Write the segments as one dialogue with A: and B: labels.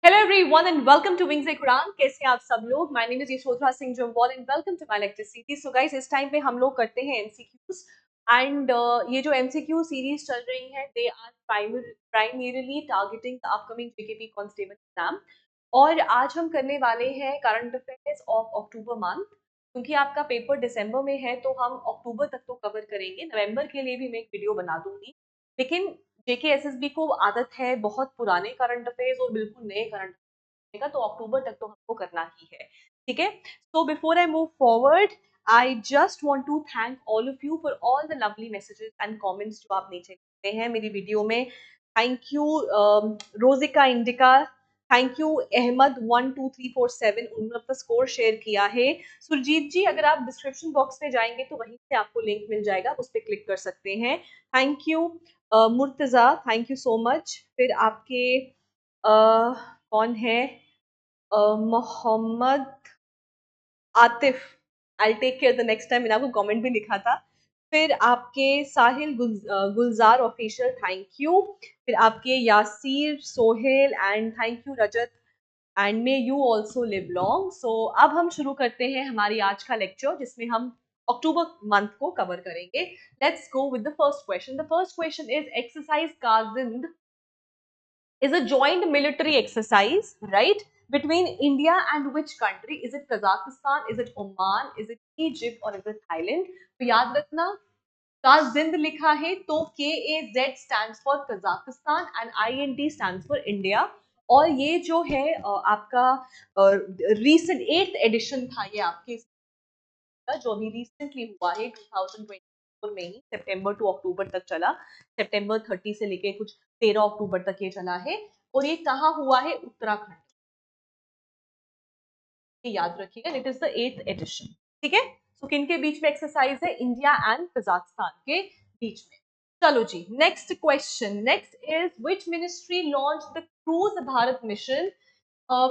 A: Hello everyone and welcome to Wings Quran। कैसे हैं आप सब लोग? My name is Yashodhara Singh Jamwal and welcome to my lecture series। So guys, इस टाइम पे हम लोग करते हैं MCQs and ये जो MCQ सीरीज चल रही है they are primarily targeting the upcoming JKP Constable exam। और आज हम करने वाले हैं current affairs of October month. क्योंकि आपका पेपर दिसंबर में है तो हम अक्टूबर तक तो कवर करेंगे। नवंबर के लिए भी मैं एक वीडियो बना दूंगी, लेकिन जेकेएसएसबी को आदत है बहुत पुराने करंट अफेयर्स और बिल्कुल नए करंट का, तो अक्टूबर तक तो हमको करना ही है। ठीक है, so before I move forward I just want to thank all of you for all the lovely messages and comments जो आप नीचे लिखते हैं मेरी वीडियो में। थैंक यू रोजिका इंडिका, थैंक यू अहमद 12347, उन्होंने अपना स्कोर शेयर किया है। सुरजीत जी, अगर आप डिस्क्रिप्शन बॉक्स में जाएंगे तो वहीं से आपको लिंक मिल जाएगा, उस पर क्लिक कर सकते हैं। Thank you Murtaza, thank you so much. फिर आपके कौन है, Mohammad Atif, I take care the next time, मैंने आपको कमेंट भी लिखा था। फिर आपके Sahil Gulzar official, thank you. फिर आपके Yasir Sohail and thank you Rajat and may you also live long. So अब हम शुरू करते हैं हमारी आज का लेक्चर, जिसमें हम अक्टूबर मंथ को कवर करेंगे। Let's go with the first question. The first question is exercise Kazind is a joint military exercise, right? Between India and which country? Is it Kazakhstan? Is it Oman? Is it Egypt? Or is it Thailand? तो याद रखना, काजिंद लिखा है तो KAZ stands for Kazakhstan and IND stands for India। और ये जो है आपका रीसेंट 8th एडिशन था, ये आपके जो अभी रिसेंटली हुआ है 2024 में ही, सितंबर टू अक्टूबर तक चला। सितंबर 30 से लेके कुछ 13 अक्टूबर तक ये चला है। और ये कहाँ हुआ है? उत्तराखंड, ये याद रखिएगा। It is the 8th edition. ठीक है, सो किन के बीच में एक्सरसाइज है? इंडिया एंड कजाकिस्तान के बीच में। चलो जी, next question. Next is which ministry launch the cruise Bharat mission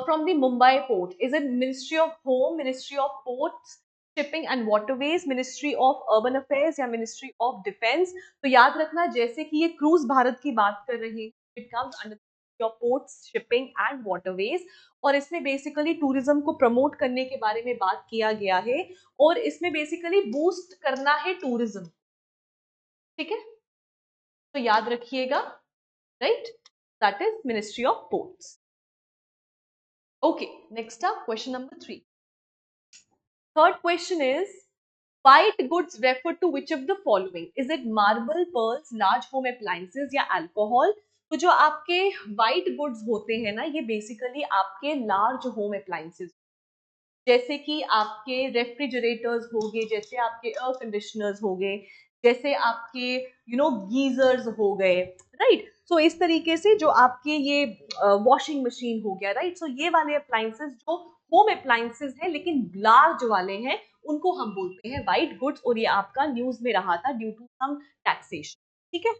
A: from the Mumbai port? Is it Ministry of Home, Ministry of Ports, Shipping and Waterways, Ministry of Urban Affairs या Ministry of Defense? तो याद रखना, जैसे कि ये cruise Bharat की बात कर रहे हैं, it comes under Ministry of Ports, Shipping and Waterways। और इसमें बेसिकली टूरिज्म को प्रमोट करने के बारे में बात किया गया है, और इसमें बेसिकली बूस्ट करना है टूरिज्म। ठीक है, तो याद रखिएगा, right, that is ministry of ports. Okay, next up, question number 3. Third question is, white goods refer to which of the following? Is it marble, pearls, large home appliances या alcohol? तो जो आपके white goods होते हैं ना, ये basically आपके large home appliances, जैसे कि आपके रेफ्रिजरेटर्स हो गए, जैसे आपके एयर कंडीशनर्स हो गए, जैसे आपके गीजर्स हो गए, राइट। सो इस तरीके से जो आपके ये वॉशिंग मशीन हो गया, राइट। सो ये वाले अप्लायंसेस जो होम अप्लायंसेस हैं लेकिन लार्ज वाले हैं, उनको हम बोलते हैं वाइट गुड्स। और ये आपका न्यूज में रहा था ड्यू टू सम टैक्सेशन। ठीक है,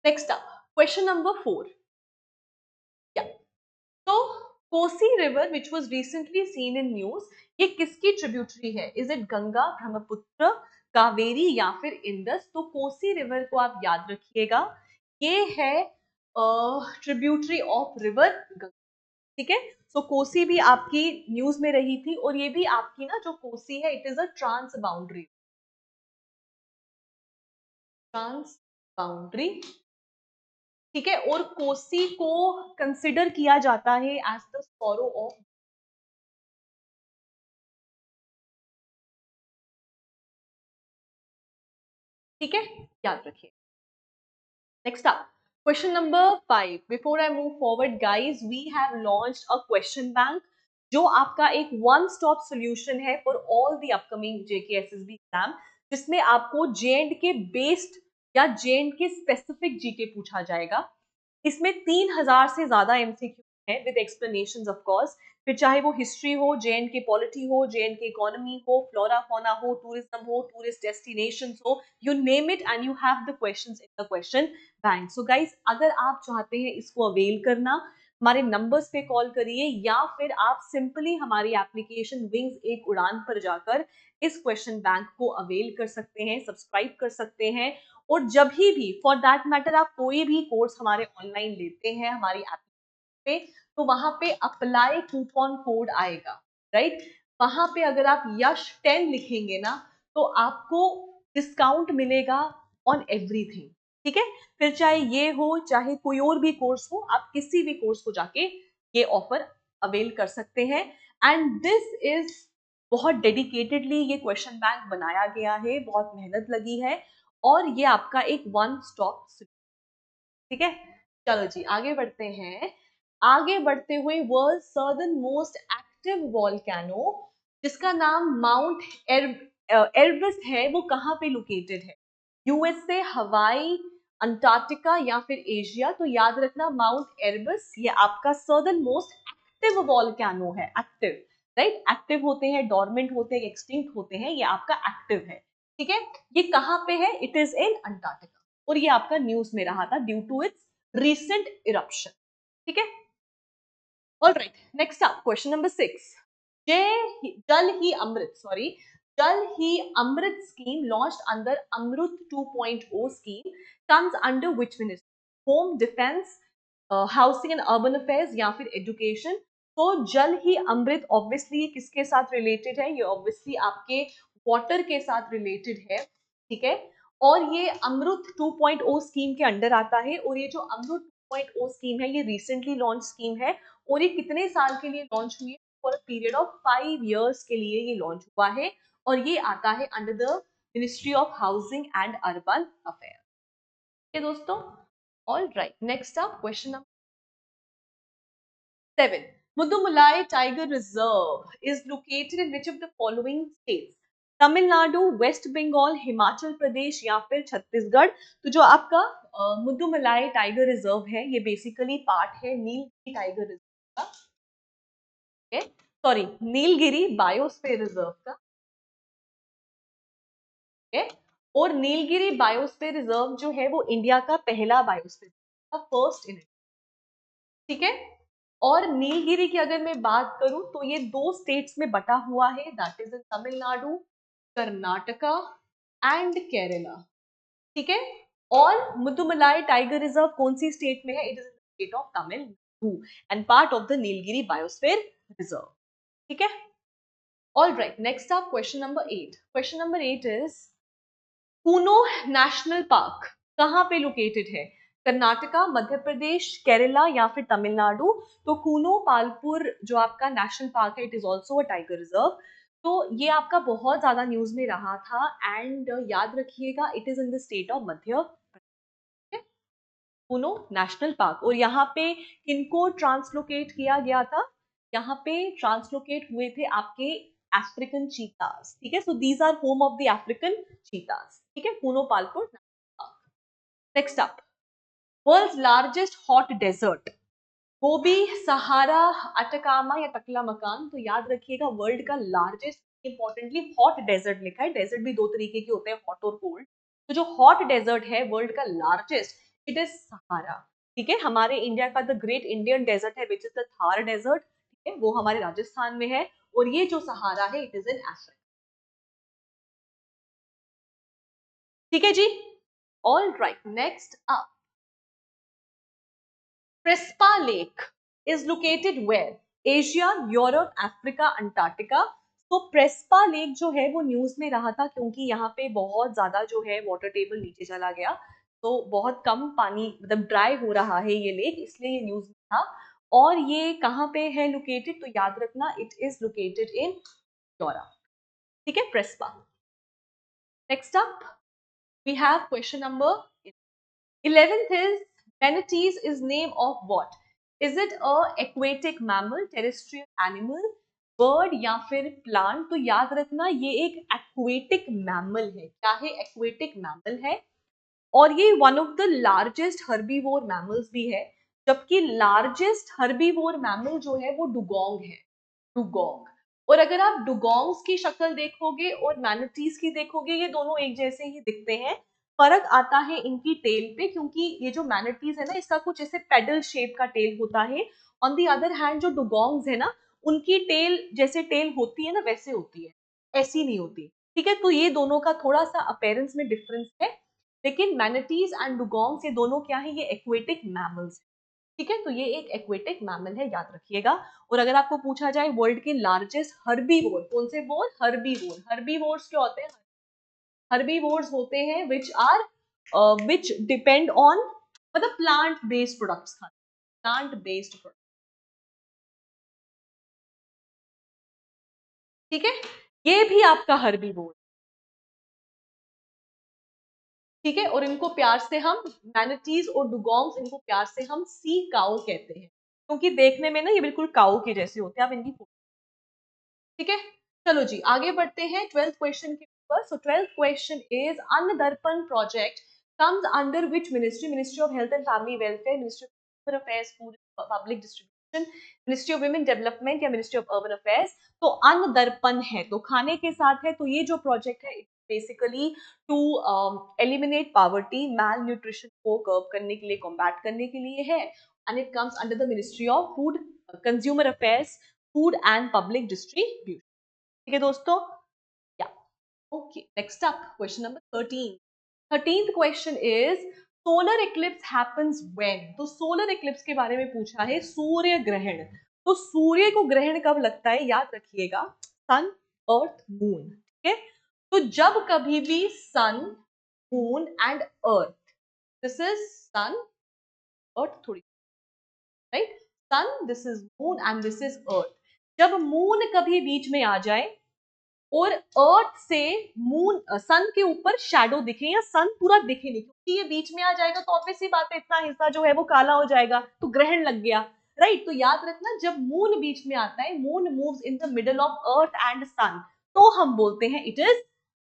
A: नेक्स्ट अप, क्वेश्चन नंबर 4। तो Kosi river which was recently seen in news, ये किसकी ट्रिब्यूटरी है? इज इट गंगा, ब्रह्मपुत्र, कावेरी या फिर इंडस? तो कोसी रिवर को आप याद रखिएगा, ये है ट्रिब्यूटरी ऑफ रिवर गंगा। ठीक है, सो कोसी भी आपकी न्यूज में रही थी, और ये भी आपकी ना जो कोसी है, it is a transboundary. ठीक है, और कोसी को कंसिडर किया जाता है एज द सॉरो ऑफ। ठीक है, याद रखिए। Next up, question number 5. Before I move forward, guys, we have launched a question bank जो आपका एक one stop solution है for all the upcoming JKSSB exam, जिसमें आपको J&K based या J&K specific GK पूछा जाएगा। इसमें 3000 से ज्यादा MCQ है विद एक्सप्लेनेशंस ऑफ कोर्स। फिर चाहे वो हिस्ट्री हो, J&K पॉलिटी हो, J&K इकोनॉमी हो, फ्लोरा फौना हो, टूरिज्म हो, टूरिस्ट डेस्टिनेशंस हो, you name it and you have the questions in the question bank. So guys, अगर आप चाहते हैं इसको अवेल करना, हमारे नंबर्स पे कॉल करिए, या फिर आप सिंपली हमारी एप्लीकेशन विंग्स एक उड़ान पर जाकर इस क्वेश्चन बैंक को अवेल कर सकते हैं, सब्सक्राइब कर सकते हैं। और जब भी फॉर दैट मैटर आप कोई भी कोर्स हमारे ऑनलाइन लेते हैं, हमारी पे, तो वहां पे अप्लाई कूपन कोड आएगा, राइट। वहां पे अगर आप यश 10 लिखेंगे ना, तो आपको डिस्काउंट मिलेगा ऑन एवरीथिंग, ठीक है। फिर चाहे ये हो चाहे कोई और भी कोर्स हो, आप किसी भी कोर्स को जाके ये ऑफर अवेल कर सकते हैं। एंड दिस इज बहुत डेडिकेटेडली ये क्वेश्चन बैंक बनाया गया है, बहुत मेहनत लगी है, और ये आपका एक वन स्टॉप, ठीक है। चलो जी आगे बढ़ते हैं। आगे बढ़ते हुए, world southern most active volcano जिसका नाम माउंट एरबस है, वो कहाँ पे लोकेटेड है? यूएसए, हवाई, अंटार्कटिका या फिर एशिया? तो याद रखना माउंट एरबस ये आपका सर्दर्न मोस्ट एक्टिव वॉल्केनो है। Active, right. एक्टिव होते हैं, डॉर्मेंट होते हैं, एक्सटिंक्ट होते हैं, ये आपका एक्टिव है, ठीक है। ये कहाँ पे है? इट इज इन अंटार्कटिका, और ये आपका न्यूज में रहा था due to its recent eruption, ठीक है। All right, next up question number 6। Jal Hi Amrit scheme launched under Amrit 2.0 scheme comes under which ministry? Home, defence, housing and urban affairs या फिर एजुकेशन? तो जल ही अमृत ऑब्वियसली किसके साथ रिलेटेड है? ये ऑब्वियसली आपके वाटर के साथ रिलेटेड है, ठीक है। और ये अमृत 2.0 स्कीम के अंडर आता है, और ये जो अमृत 2.0 स्कीम है ये रिसेंटली लॉन्च स्कीम है, और ये कितने साल के लिए लॉन्च हुई है? For a period of 5 years के लिए ये लॉन्च हुआ है, और ये आता है under the ministry of housing and urban affair, ठीक है दोस्तों। All right, next up question number 7। Mudumalai Tiger Reserve is located in which of the following states? Tamil Nadu, West Bengal, Himachal Pradesh या फिर छत्तीसगढ़? तो जो आपका मुदुमलाई टाइगर रिजर्व है, ये बेसिकली पार्ट है नीलगिरी टाइगर रिजर्व का, सॉरी नीलगिरी बायोस्फीयर रिजर्व का, है। और नीलगिरी बायोस्फीयर रिजर्व जो है वो इंडिया का पहला बायोस्फीयर का फर्स्ट इन, ठीक है। और नीलगिरी की अगर मैं बात करूं तो ये 2 स्टेट्स में बटा हुआ है, that is in Tamil Nadu, Karnataka and Kerala, ठीक है। और मुदुमलाई टाइगर रिजर्व कौन सी स्टेट में है? It is state of Tamil Nadu and part of the Nilgiri biosphere reserve, ठीक है। ऑल राइट, नेक्स्ट आप question number 8। Question number 8 is Kuno national park कहाँ पे लोकेटेड है? कर्नाटका, मध्य प्रदेश, केरला या फिर तमिलनाडु? तो कूनो पालपुर जो आपका नेशनल पार्क है, it is also a tiger reserve. तो ये आपका बहुत ज्यादा न्यूज में रहा था, एंड याद रखिएगा it is in the state of Madhya Pradesh, Kuno national park. और यहाँ पे किनको ट्रांसलोकेट किया गया था? यहाँ पे ट्रांसलोकेट हुए थे आपके अफ्रीकन चीतास, ठीक है। So these are home of the African cheetahs, ठीक है, Kuno Palpur national park. Next up, world's largest hot desert? Gobi, Sahara, Atacama या टकला मकान? तो याद रखिएगा वर्ल्ड का लार्जेस्ट, इंपॉर्टेंटली हॉट डेजर्ट लिखा है, डेजर्ट भी 2 तरीके के होते हैं, हॉट और कोल्ड। तो जो हॉट डेजर्ट है वर्ल्ड का लार्जेस्ट, इट इज सहारा, ठीक है। हमारे इंडिया का द ग्रेट इंडियन डेजर्ट है which is the Thar desert, ठीक है, वो हमारे राजस्थान में है, और ये जो सहारा है इट इज इन अफ्रीका, ठीक है जी। All right, next up, Prespa Lake is located where? Asia, Europe, Africa, Antarctica? तो प्रेस्पा लेक जो है वो न्यूज में रहा था, क्योंकि यहाँ पे बहुत ज्यादा जो है वाटर टेबल नीचे चला गया, तो बहुत कम पानी, मतलब ड्राई हो रहा है ये लेक, इसलिए ये न्यूज में था। और ये कहाँ पे है लोकेटेड? तो याद रखना it is located in Europe, ठीक है, Prespa. Next up we have question number 11th is manatees is name of what? Is it a aquatic mammal, terrestrial animal, bird या फिर plant? तो याद रखना ये एक aquatic mammal है। क्या है? aquatic mammal है, और ये one of the largest herbivore mammals भी है, जबकि largest herbivore mammal जो है वो डुगोंग है, डुगोंग। और अगर आप डुगोंग्स की शक्ल देखोगे और मैनाटीज की देखोगे, ये दोनों एक जैसे ही दिखते हैं, फर्क आता है इनकी टेल पे, क्योंकि ये जो मैनाटीज है ना, इसका कुछ ऐसे पेडल शेप का टेल होता है। ऑन दी अदर हैंड जो डुगोंग्स है ना, उनकी टेल जैसे टेल होती है ना वैसे होती है, ऐसी नहीं होती, ठीक है। तो ये दोनों का थोड़ा सा अपीयरेंस में डिफरेंस है, लेकिन मैनाटीज एंड डुगोंग्स ये दोनों क्या है? ये एक्वेटिक मैमल्स, ठीक है, तो ये एक एक्वेटिक मैमल है, याद रखिएगा। और अगर आपको पूछा जाए वर्ल्ड के लार्जेस्ट हर्बीवोर, कौन से वोर? हर्बीवोर। हर्बीवोर्स क्या होते हैं? हर्बीवोर्स होते हैं विच डिपेंड ऑन, मतलब प्लांट बेस्ड प्रोडक्ट्स खाते हैं, प्लांट बेस्ड प्रोडक्ट। ठीक है, ये भी आपका हर्बीवोर। ठीक है, और इनको प्यार से हम मैनाटीज और डुगोंग्स, इनको प्यार से हम सी काऊ कहते हैं, क्योंकि देखने में ना ये बिल्कुल काऊ के जैसे होते हैं। आप इनकी, ठीक है, चलो जी आगे बढ़ते हैं 12th क्वेश्चन के ऊपर। सो 12th क्वेश्चन इज अन्न दर्पण project comes under which ministry? Ministry of Health and Family Welfare, Ministry of Consumer Affairs, Food and Public Distribution, Ministry of Women Development या Ministry of Urban Affairs। तो अन्न दर्पण है तो खाने के साथ है, तो ये जो प्रोजेक्ट है basically to eliminate poverty, malnutrition को कर्व करने के लिए, कॉम्बैट करने के लिए है। And it comes under the ministry of food, consumer affairs, food and public distribution. ठीक है दोस्तों, या okay. Next up question number 13। 13th question is solar eclipse happens when. तो सोलर इक्लिप्स के बारे में पूछा है, सूर्य ग्रहण। तो सूर्य को ग्रहण कब लगता है? याद रखिएगा, सन, अर्थ, मून। ठीक है, तो जब कभी भी sun, moon and earth, this is sun, earth थोड़ी, right, sun, this is moon and this is earth. जब मून कभी बीच में आ जाए और अर्थ से मून, सन के ऊपर शैडो दिखे या सन पूरा दिखे नहीं, क्योंकि ये बीच में आ जाएगा तो ऑब्वियस सी बात है इतना हिस्सा जो है वो काला हो जाएगा, तो ग्रहण लग गया, राइट। तो याद रखना, जब मून बीच में आता है, moon moves in the middle of earth and sun, तो हम बोलते हैं इट इज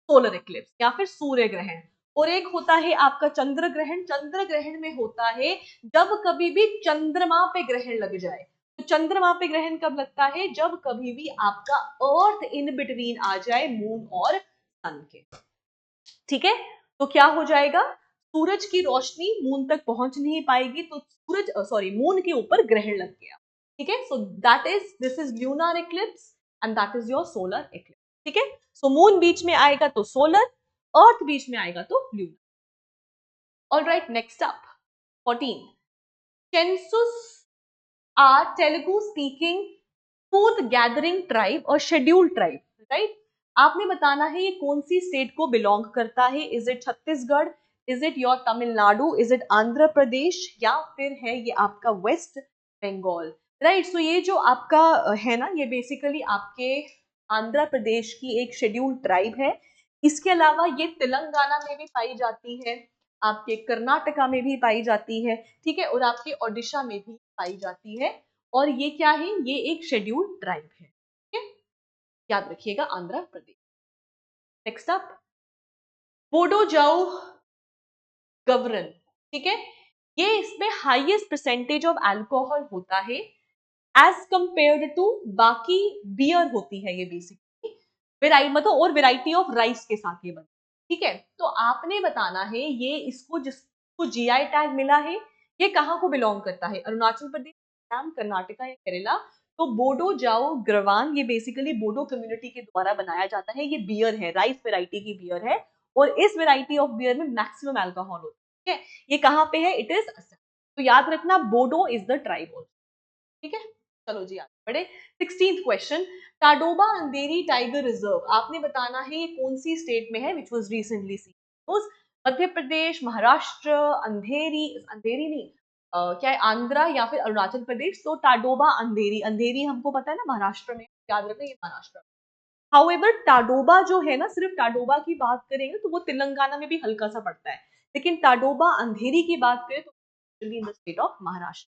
A: सोलर इक्लिप्स या फिर सूर्य ग्रहण। और एक होता है आपका चंद्र ग्रहण। चंद्र ग्रहण में होता है जब कभी भी चंद्रमा पे ग्रहण लग जाए। तो चंद्रमा पे ग्रहण कब लगता है? जब कभी भी आपका अर्थ इन बिटवीन आ जाए मून और सन के। ठीक है, तो क्या हो जाएगा? सूरज की रोशनी मून तक पहुंच नहीं पाएगी, तो सूरज, सॉरी, मून के ऊपर ग्रहण लग गया। ठीक है, so that is, this is lunar Eclipse and that is your solar Eclipse. ठीक है, सो मून बीच में आएगा तो सोलर, अर्थ बीच में आएगा तो lunar. Alright, next up 14। Chenchus are Telugu speaking truth gathering tribe और शेड्यूल्ड ट्राइब, राइट। आपने बताना है ये कौन सी स्टेट को बिलोंग करता है। Is it Chhattisgarh, is it your Tamil Nadu, is it Andhra Pradesh, या फिर है ये आपका वेस्ट बंगाल, राइट। सो ये जो आपका है ना, ये बेसिकली आपके आंध्र प्रदेश की एक शेड्यूल्ड ट्राइब है। इसके अलावा ये तेलंगाना में भी पाई जाती है, आपके कर्नाटका में भी पाई जाती है, ठीक है, और आपके ओडिशा में भी पाई जाती है। और ये क्या है? ये एक शेड्यूल्ड ट्राइब है। ठीक है, याद रखिएगा, आंध्र प्रदेश। नेक्स्ट अप, बोडो जाओ गवर्न। ठीक है, ये इसमें हाईएस्ट परसेंटेज ऑफ अल्कोहल होता है एज कंपेयर्ड टू बाकी बियर होती है ये बेसिकली, वेराइटी मतलब, और वेराइटी ऑफ राइस के साथ ये बनती है। ठीक है, तो आपने बताना है ये, इसको जिसको जीआई टैग मिला है, ये कहाँ को बिलोंग करता है? अरुणाचल प्रदेश, असम, कर्नाटका या केरला। तो बोडो जाओ ग्रवान ये बेसिकली बोडो कम्युनिटी के द्वारा बनाया जाता है। ये बियर है, राइस वेराइटी की बियर है, और इस वेराइटी ऑफ बियर में मैक्सिमम अल्कोहल होता है। ये कहाँ पे है? It is Assam. तो याद रखना, बोडो इज द ट्राइब। ठीक है, चलो जी आगे बढ़े। 16th क्वेश्चन, टाडोबा अंधेरी टाइगर रिजर्व, आपने बताना है ये कौन सी स्टेट में है, which was recently seen. Madhya Pradesh, Maharashtra, अंधेरी, अंधेरी नहीं, क्या है, आंध्रा या फिर अरुणाचल प्रदेश। तो टाडोबा अंधेरी, अंधेरी हमको पता है ना महाराष्ट्र में, याद रखना ये महाराष्ट्र। हाउएवर टाडोबा जो है ना, सिर्फ टाडोबा की बात करेंगे तो वो तेलंगाना में भी हल्का सा पड़ता है, लेकिन टाडोबा अंधेरी की बात करें तो in the state of Maharashtra.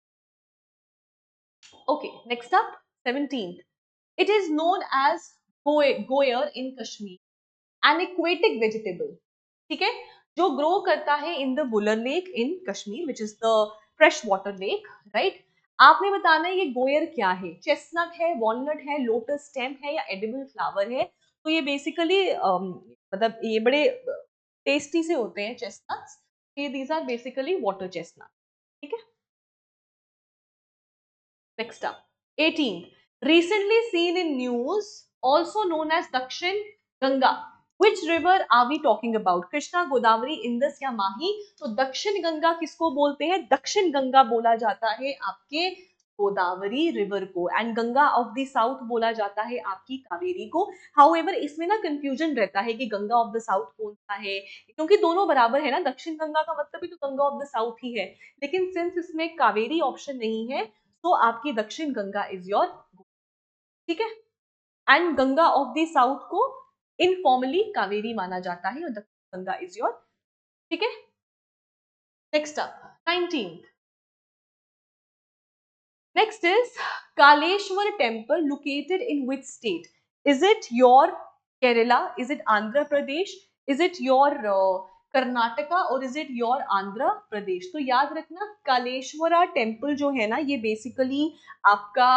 A: Okay, next up, 17th. It is known as goyer in Kashmir, an aquatic vegetable. ठीक है, जो ग्रो करता है in the Wular lake in Kashmir, which is the fresh water lake, right. आपने बताना है ये गोयर क्या है, चेस्टनट है, वॉलनट है, लोटस स्टेम है, या एडिबल फ्लावर है। तो ये बेसिकली मतलब ये बड़े टेस्टी से होते हैं चेस्टनट्स। ये these are basically water chestnut. ठीक है, next up, 18. Recently seen in news, also known as Dakshin Ganga. Which river are we talking about? Krishna, Godavari, Indus या माही? तो दक्षिण गंगा किसको बोलते हैं? दक्षिण गंगा बोला जाता है आपके गोदावरी रिवर को, and Ganga of the south बोला जाता है आपकी कावेरी को. हाउएवर इसमें ना कंफ्यूजन रहता है कि गंगा ऑफ द साउथ कौन सा है, क्योंकि दोनों बराबर है ना, दक्षिण गंगा का मतलब भी तो गंगा ऑफ द साउथ ही है, लेकिन सिंस इसमें कावेरी ऑप्शन नहीं है तो आपकी दक्षिण गंगा इज योर, ठीक है. And Ganga of the south को इनफॉर्मली कावेरी माना जाता है और दक्षिण गंगा इज योर, ठीक है. Next up 19th. Next is Kaleshwar temple located in which state? Is it your Kerala? Is it Andhra Pradesh? Is it your Karnataka or is it your Andhra Pradesh? तो याद रखना Kaleswara temple जो है ना ये basically आपका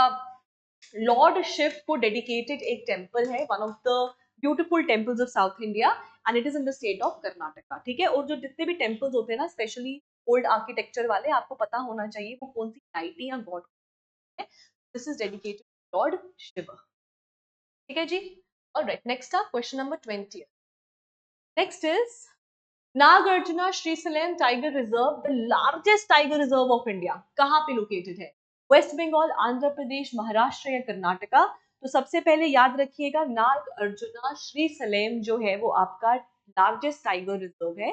A: Lord Shiv को dedicated एक टेम्पल है, one of the beautiful temples of south India, and it is in the state of Karnataka, ठीक है. और जो जितने भी टेम्पल्स होते हैं ना स्पेशली ओल्ड आर्किटेक्चर वाले, आपको पता होना चाहिए वो कौन सी डाइटी या god. This is dedicated to lord Shiva, ठीक है जी. All right, next up question number 20. Next is Nagarjuna Srisailam tiger reserve, the largest tiger reserve of India, कहाँ पे लोकेटेड है? वेस्ट बंगाल, आंध्र प्रदेश, महाराष्ट्र या कर्नाटका? तो सबसे पहले याद रखिएगा नागार्जुना श्रीशैलम जो है वो आपका लार्जेस्ट टाइगर रिजर्व है.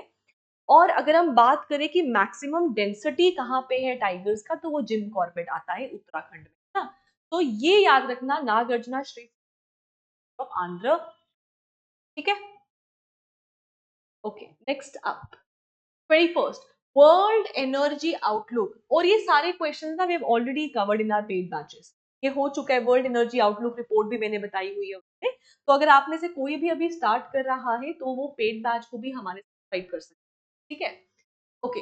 A: और अगर हम बात करें कि मैक्सिमम डेंसिटी कहाँ पे है टाइगर्स का, तो वो जिम कॉर्बेट आता है उत्तराखंड में ना. तो ये याद रखना नागार्जुना श्री ऑफ आंध्र, ठीक है. Okay, next up 21st world energy outlook. और ये सारे क्वेश्चंस ना we have already covered in our paid batches, ये हो चुका है. वर्ल्ड एनर्जी आउटलुक रिपोर्ट भी मैंने बताई हुई है उसमें, तो अगर आप में से कोई भी अभी स्टार्ट कर रहा है तो वो पेड बैच को भी हमारे साथ फाइट कर सकते हैं, ठीक है. ओके,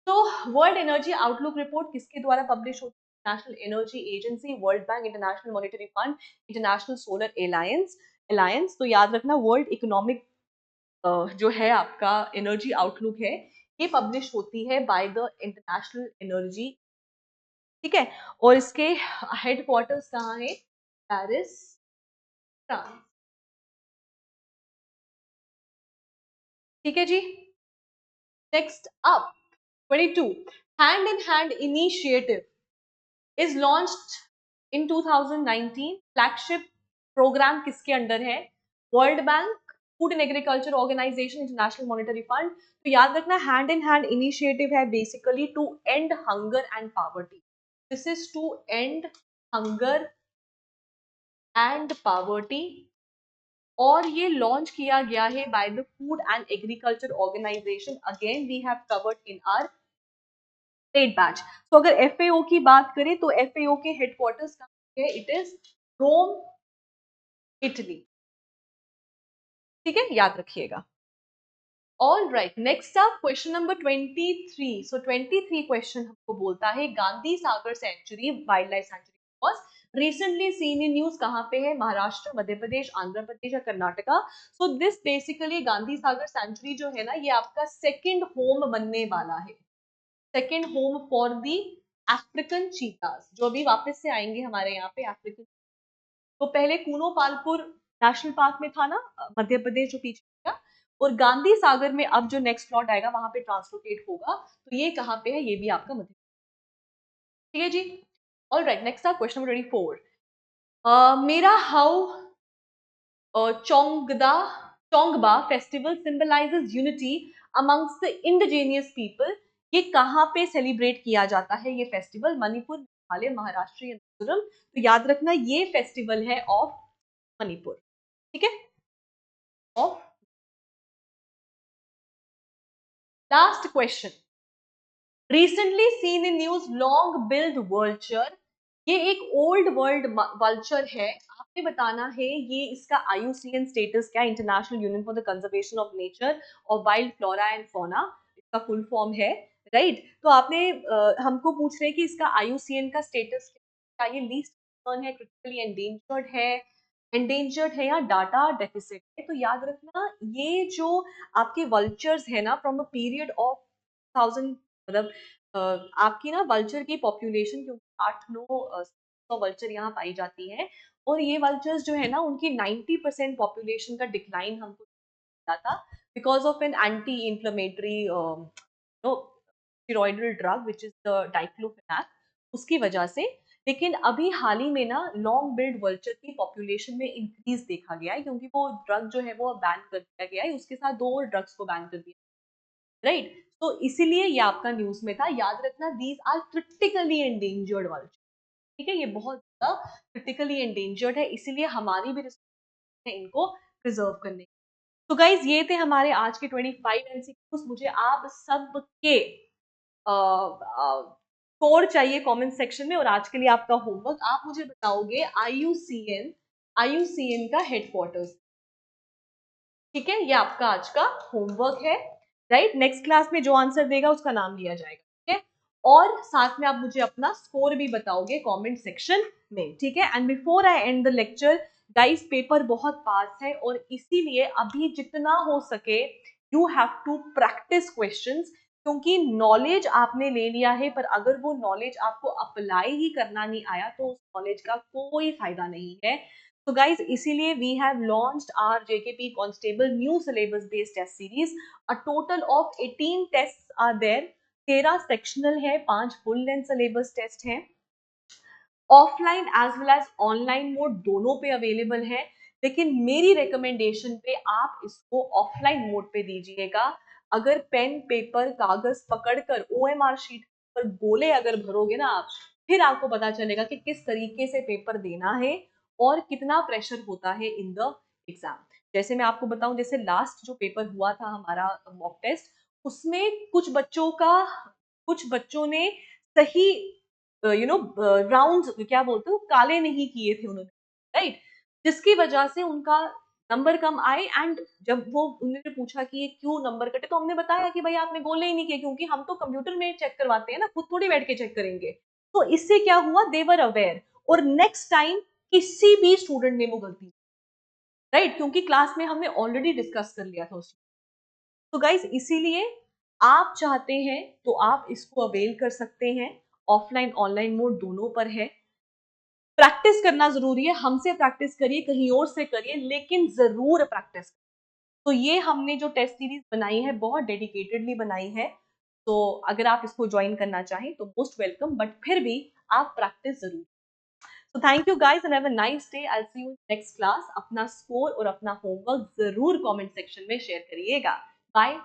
A: तो वर्ल्ड एनर्जी आउटलुक रिपोर्ट किसके द्वारा पब्लिश होती है? National energy agency, world bank, international monetary fund, international solar alliance. तो याद रखना वर्ल्ड इकोनॉमिक जो है आपका एनर्जी आउटलुक है ये पब्लिश होती है बाय द इंटरनेशनल एनर्जी, ठीक है. और इसके हेडक्वार्टर्स कहाँ है? पेरिस, फ्रांस, ठीक है जी. Next up 22 hand in hand initiative is launched in 2019. Flagship programme किसके अंडर है? World bank, food and agriculture organisation, international monetary fund. तो याद रखना हैंड इन हैंड इनिशिएटिव है basically to end hunger and poverty. This is to end hunger and poverty, और ये launch किया गया है by the food and agriculture organisation. Again we have covered in our state batch. तो अगर FAO की बात करें तो एफएओ के हेडक्वार्टर्स कहाँ है? इट इज रोम, इटली, ठीक है, याद रखिएगा. All right, next up question number 23. So 23 question हमको बोलता है Gandhi Sagar sanctuary, wildlife sanctuary was recently seen in news, कहाँ पे है? महाराष्ट्र, मध्य प्रदेश, आंध्र प्रदेश या Karnataka? So this basically Gandhi Sagar sanctuary जो है ना ये आपका सेकेंड होम बनने वाला है, second home for the African चीतास जो अभी वापस से आएंगे हमारे यहाँ पे अफ्रीकन. तो पहले कूनो पालपुर नेशनल पार्क में था ना मध्य प्रदेश जो पीछे था, और गांधी सागर में अब जो नेक्स्ट प्लॉट आएगा वहां पे ट्रांसलोकेट होगा. तो ये कहाँ पे है? ये भी आपका मध्य, ठीक है जी. ऑल राइट, नेक्स्ट आप क्वेश्चन नंबर 24. मेरा हाउ चोंगदा Chongba festival symbolises unity amongst the indigenous people. ये कहाँ पे सेलिब्रेट किया जाता है ये फेस्टिवल? मणिपुर, मेघालय, महाराष्ट्र या मिजोरम? तो याद रखना ये फेस्टिवल है ऑफ मणिपुर, ठीक है. Of last question, recently seen in news long billed vulture. ये एक ओल्ड वर्ल्ड वल्चर है, आपने बताना है ये इसका आईयूसीएन स्टेटस क्या? International union for the conservation of nature और वाइल्ड फ्लोरा एंड फौना इसका फुल फॉर्म है, राइट. तो आपने हमको पूछ रहे हैं कि इसका आईयूसीएन का स्टेटस क्या? ये लीस्ट है, क्रिटिकली एंडेंजर्ड है या डाटा डेफिसिट है? तो याद रखना ये जो आपके वल्चर्स है ना फ्रॉम अ पीरियड ऑफ 1000, मतलब आपकी ना वल्चर की पॉपुलेशन क्योंकि 8-9 वल्चर यहाँ पाई जाती है, और ये वल्चर्स जो है ना उनकी 90% पॉपुलेशन का डिक्लाइन हमको किया था because of an anti inflammatory steroidal drug which is the diclofenac, उसकी वजह से। लेकिन अभी हाल ही में ना लॉन्ग बिल्ड वल्चर की पॉपुलेशन में इंक्रीज देखा गया है, क्योंकि वो ड्रग जो है वो बैन कर दिया गया है, उसके साथ 2 और ड्रग्स को बैन कर दिया, राइट। तो इसीलिए ये आपका न्यूज में था, याद रखना these are critically endangered vulture, ठीक है, ये बहुत ज्यादा क्रिटिकली एंडेंजर्ड है, इसीलिए हमारी भी रिस्पांसिबिलिटी है इनको प्रिजर्व करने। तो गाइज ये थे हमारे आज के 25 एमसीक्यूज। मुझे आप सबके स्कोर चाहिए कमेंट सेक्शन में, और आज के लिए आपका होमवर्क, आप मुझे बताओगे आईयूसीएन का हेडक्वार्टर्स, ठीक है, ये आपका आज का होमवर्क है, राइट। नेक्स्ट क्लास में जो आंसर देगा उसका नाम लिया जाएगा, ठीक है, और साथ में आप मुझे अपना स्कोर भी बताओगे कमेंट सेक्शन में, ठीक है। And before I end the lecture guys, paper बहुत पास है, और इसीलिए अभी जितना हो सके you have to practice questions, क्योंकि नॉलेज आपने ले लिया है, पर अगर वो नॉलेज आपको अप्लाई ही करना नहीं आया तो उस नॉलेज का कोई फायदा नहीं है। तो गाइज इसीलिए we have launched our JKP constable new syllabus based test series. A total of 18 tests are there, 13 sectional है, 5 फुल लेंथ सिलेबस टेस्ट हैं, offline as well as online mode दोनों पे अवेलेबल है। लेकिन मेरी रिकमेंडेशन पे आप इसको ऑफलाइन मोड पे दीजिएगा। अगर पेन पेपर कागज पकड़कर ओएमआर शीट पर गोले अगर भरोगे ना आप, फिर आपको पता चलेगा कि किस तरीके से पेपर देना है और कितना प्रेशर होता है इन द एग्जाम। जैसे मैं आपको बताऊं, जैसे लास्ट जो पेपर हुआ था हमारा मॉक टेस्ट, उसमें कुछ बच्चों ने सही राउंड क्या बोलते हो काले नहीं किए थे उन्होंने, राइट, जिसकी वजह से उनका नंबर कम आए। एंड जब वो उन्होंने पूछा कि ये क्यों नंबर कटे, तो हमने बताया कि भाई आपने गोले ही नहीं किए, क्योंकि हम तो कंप्यूटर में चेक करवाते हैं ना, खुद थोड़ी बैठ के चेक करेंगे। तो इससे क्या हुआ, देवर अवेयर, और नेक्स्ट टाइम किसी भी स्टूडेंट ने वो गलती, राइट, क्योंकि क्लास में हमने ऑलरेडी डिस्कस कर लिया था उस। तो गाइज इसीलिए आप चाहते हैं तो आप इसको अवेल कर सकते हैं, ऑफलाइन ऑनलाइन मोड दोनों पर है। प्रैक्टिस करना जरूरी है, हमसे प्रैक्टिस करिए, कहीं और से करिए, लेकिन जरूर प्रैक्टिस। तो ये हमने जो टेस्ट सीरीज बनाई है बहुत डेडिकेटेडली बनाई है, तो अगर आप इसको ज्वाइन करना चाहें तो मोस्ट वेलकम, बट फिर भी आप प्रैक्टिस जरूर। तो thank you guys and have a nice day, I see you next class. अपना स्कोर और अपना होमवर्क जरूर कमेंट सेक्शन में शेयर करिएगा। बाय।